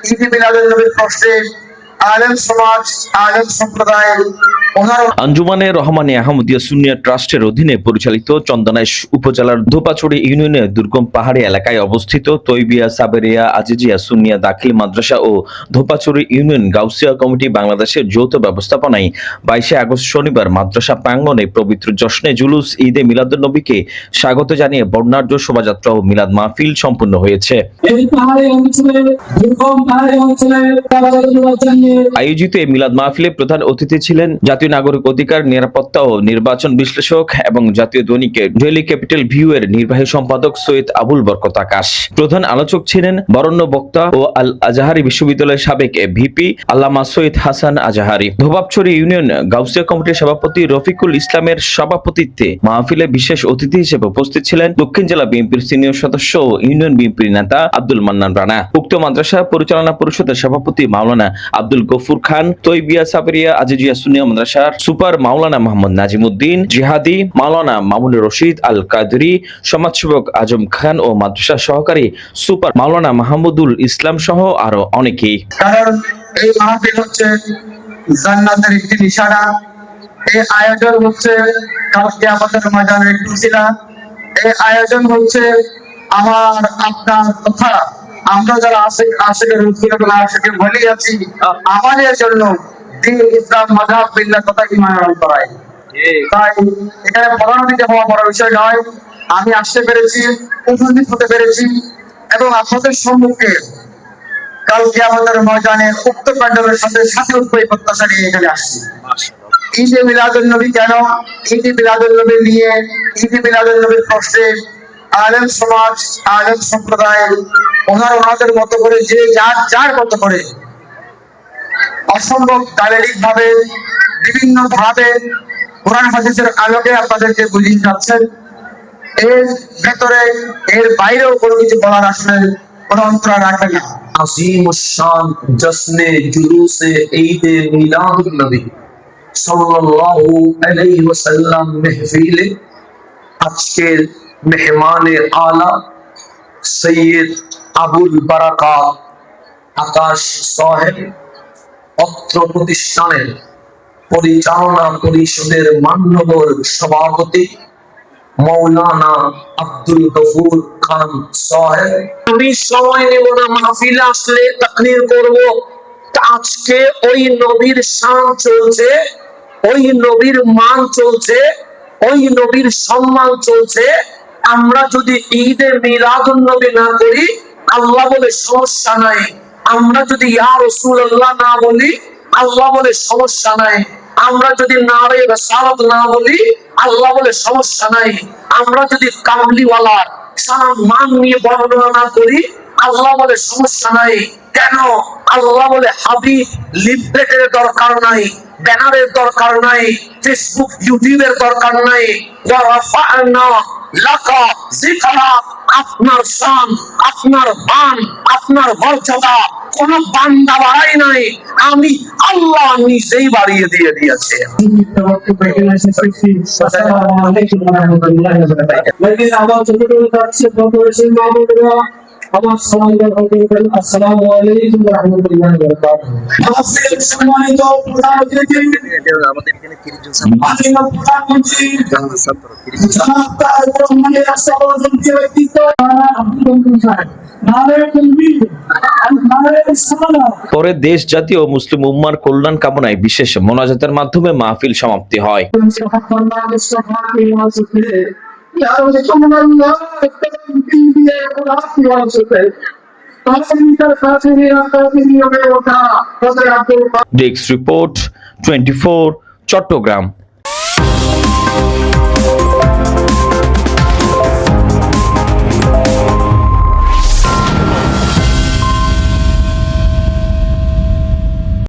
ঈদ মিলাদুন নবীর প্রশ্নে আলেম সমাজ, আলেম সম্প্রদায় আঞ্জুমানে রহমানে আহমদিয়া সুন্নিয়া ট্রাস্টের অধীনে পরিচালিত চন্দনাইশ উপজেলার ধোপাচড়ি ইউনিয়নের দুর্গম পাহাড়ি এলাকায় অবস্থিত তৈবিয়া সাবেরিয়া আজিজিয়া সুন্নিয়া দাখিল মাদ্রাসা ও ধোপাচড়ি ইউনিয়ন গাউসিয়া কমিটি বাংলাদেশের যৌথ ব্যবস্থাপনায় 22 আগস্ট শনিবার মাদ্রাসা প্রাঙ্গণে পবিত্র জশ্নে জুলুস ঈদে মিলাদুন নবীকে স্বাগত জানিয়ে বর্ণাঢ্য শোভাযাত্রা ও মিলাদ মাহফিল সম্পন্ন হয়েছে। আয়োজিত এই মিলাদ মাহফিলে প্রধান অতিথি ছিলেন জাতীয় নাগরিক অধিকার, নিরাপত্তা ও নির্বাচন বিশ্লেষক এবং জাতীয় দৈনিকের ডেইলি ক্যাপিটাল ভিউ এর নির্বাহী সম্পাদক সৈয়দ আবুল বরকত আকাশ। প্রধান আলোচক ছিলেন বরেণ্য বক্তা ও আল আজহারি বিশ্ববিদ্যালয়ের সাবেক ভিপি আল্লামা সৈয়দ হাসান আজহারি। ধোবাবছড়ি ইউনিয়ন গাউসিয়া কমিটির সভাপতি রফিকুল ইসলামের সভাপতিত্বে মাহফিলে বিশেষ অতিথি হিসেবে উপস্থিত ছিলেন দক্ষিণ জেলা বিএনপির সিনিয়র সদস্য ও ইউনিয়ন বিএনপির নেতা আব্দুল মান্নান রানা। উক্ত মাদ্রাসা পরিচালনা পরিষদের সভাপতি মাওলানা আব্দুল গফুর খান, তৈবিয়া সাবেরিয়া আজিজিয়া সুন্নিয়া মাদ্রাসার সুপার মাওলানা মোহাম্মদ নাজিমুদ্দিন জিহাদি, মাওলানা মামুনুর রশিদ আল কাদরি, সমাজসেবক আজম খান ও মাদ্রাসা সহকারী সুপার মাওলানা মাহমুদুল ইসলাম সহ আরো অনেকেই। কারণ এই মাহফিল হচ্ছে জান্নাতের একটি নিশানা। এই আয়োজন হচ্ছে কাল কিয়ামতের ময়দানের একটি উসিলা। এই আয়োজন হচ্ছে আমার আপনার তথা আমরা যারা আশিকের রসুল এবং আশিকের বলি আছি আমাদের জন্য দ্বীন ইসলাম মাযহাব বিল্লাহ তথা ঈমান আনয়ন করায়। তাই এখানে পদান্বিত হওয়া বড় বিষয় নয়। আমি আসতে পেরেছি, উপস্থিত হতে পেরেছি এবং আপনাদের সম্মুখে কাল কিয়ামতের ময়দানে উক্ত প্যান্ডেলের সাথে সাথে উৎপত্তি প্রত্যাশা নিয়ে এখানে আসছি। ঈদে মিলাদুন নবী কেন? ঈদে মিলাদুন নবী নিয়ে ঈদে মিলাদুন নবীর প্রশ্নে আলেম সমাজ, আলেম সম্প্রদায় ওনাদের মতো করে যে যার মতো করে অসম্ভব শারীরিক ভাবে বিভিন্ন ভাবে কোরআন হাদিসের আলোকে আপনাদেরকে বুঝিয়ে যাচ্ছেন। এর ভেতরে এর বাইরেও কোনো কিছু বলার আসলে কোনো অন্তরা রাখে না। আজিমুশ-শান জশ্নে জুলুসে ঈদে মিলাদুন নবী সাল্লাল্লাহু আলাইহি ওয়াসাল্লাম মাহফিলে আজকের মেহমানে আলা সৈয়দ আবুল বারাকাত আকাশ সাহেব, অত্র প্রতিষ্ঠানের পরিচালনা পরিষদের মাননীয় সভাপতি মৌলানা আব্দুল গফুর খান সাহেব। আমি সময় নেব না, মাহফিলে আসলে তাকরীর করব। আজকে ওই নবীর শান চলছে, ওই নবীর মান চলছে, ওই নবীর সম্মান চলছে। আমরা যদি ঈদে মিলাদুন নবী না করি আল্লাহ বলে সমস্যা নাই। আমরা যদি ইয়া রাসূলুল্লাহ না বলি আল্লাহ বলে সমস্যা নাই। আমরা যদি নারে রিসালাত না বলি আল্লাহ বলে সমস্যা নাই। আমরা যদি কামলিওয়ালার সালাম মান নিয়ে বর্ণনা না করি আল্লাহ বলে সমস্যা নাই। কেন? আল্লাহ বলে হাবিব লিফলেটের দরকার নাই, ব্যানারের দরকার নাই, ফেসবুক ইউটিউবের দরকার নাই। ওয়া রাফা'না লাকা যিকরা, আপনার শান, আপনার মান, আপনার মর্যাদা কোন বান্দা বাড়াই নাই, আমি আল্লাহ নিজেই বাড়িয়ে দিয়ে দিয়েছে। আমার আসসালামু আলাইকুম ওয়া রাহমাতুল্লাহি ওয়া বারাকাতুহু। সম্মানিত প্রধান অতিথি, আমাদের এখানে 30 জন প্রধানমন্ত্রী জনাব তারেক রহমানের রাষ্ট্রপতি ব্যক্তিত্ব আব্দুল সাহেব, পরে দেশ, জাতি ও মুসলিম উম্মার কল্যাণ কামনায় বিশেষ মোনাজাতের মাধ্যমে মাহফিল সমাপ্তি হয়। Desk report 24 Chittagong.